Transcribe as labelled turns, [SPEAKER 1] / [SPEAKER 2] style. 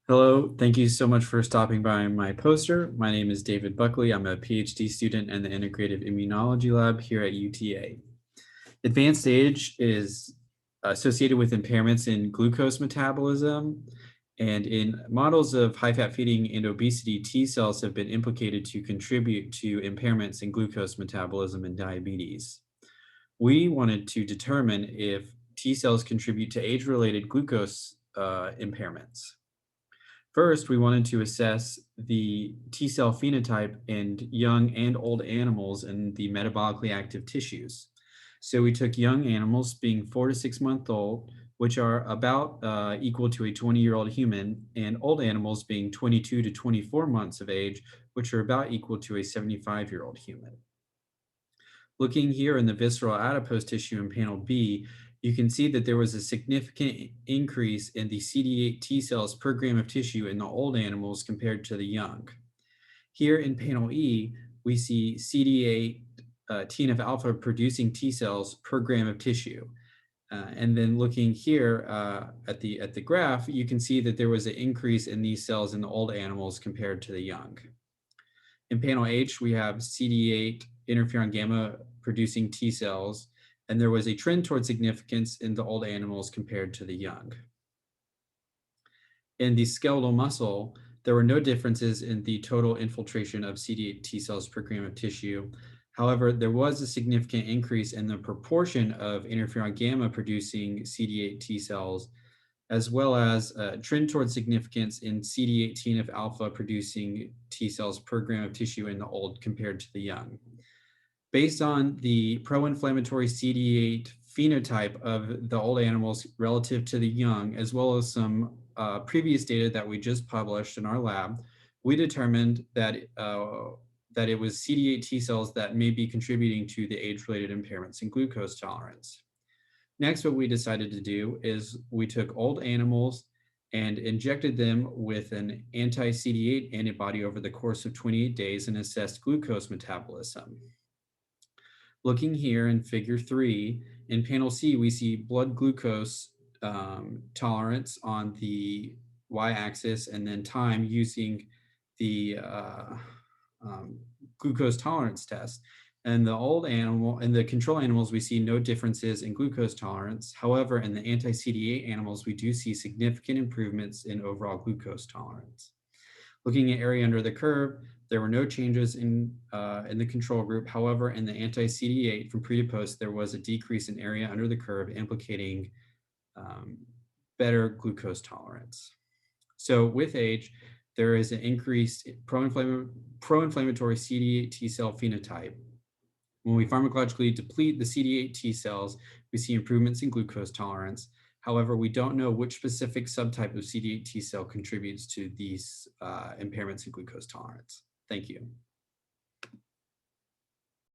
[SPEAKER 1] Hello, thank you so much for stopping by my poster. My name is David Buckley. I'm a PhD student in the Integrative Immunology Lab here at UTA. Advanced age is associated with impairments in glucose metabolism, and in models of high-fat feeding and obesity, T cells have been implicated to contribute to impairments in glucose metabolism and diabetes. We wanted to determine if T cells contribute to age-related glucose impairments. First, we wanted to assess the T cell phenotype in young and old animals in the metabolically active tissues. So we took young animals being 4 to 6 months old, which are about equal to a 20-year-old human, and old animals being 22 to 24 months of age, which are about equal to a 75-year-old human. Looking here in the visceral adipose tissue in panel B, you can see that there was a significant increase in the CD8 T cells per gram of tissue in the old animals compared to the young. Here in panel E, we see CD8 TNF alpha producing T cells per gram of tissue. And then looking here at the graph, you can see that there was an increase in these cells in the old animals compared to the young. In panel H, we have CD8 interferon gamma producing T cells, and there was a trend toward significance in the old animals compared to the young. In the skeletal muscle, there were no differences in the total infiltration of CD8 T cells per gram of tissue. However, there was a significant increase in the proportion of interferon gamma producing CD8 T cells, as well as a trend towards significance in CD8 TNF alpha producing T cells per gram of tissue in the old compared to the young. Based on the pro-inflammatory CD8 phenotype of the old animals relative to the young, as well as some previous data that we just published in our lab, we determined that it was CD8 T cells that may be contributing to the age-related impairments in glucose tolerance. Next, what we decided to do is we took old animals and injected them with an anti-CD8 antibody over the course of 28 days and assessed glucose metabolism. Looking here in figure 3, in panel C, we see blood glucose tolerance on the y-axis and then time using the glucose tolerance test. And the old animal and the control animals, we see no differences in glucose tolerance. However, in the anti-CD8 animals, we do see significant improvements in overall glucose tolerance. Looking at area under the curve, there were no changes in the control group. However, in the anti-CD8 from pre to post, there was a decrease in area under the curve, implicating better glucose tolerance. So with age, there is an increased pro-inflammatory CD8 T cell phenotype. When we pharmacologically deplete the CD8 T cells, we see improvements in glucose tolerance. However, we don't know which specific subtype of CD8 T cell contributes to these impairments in glucose tolerance. Thank you.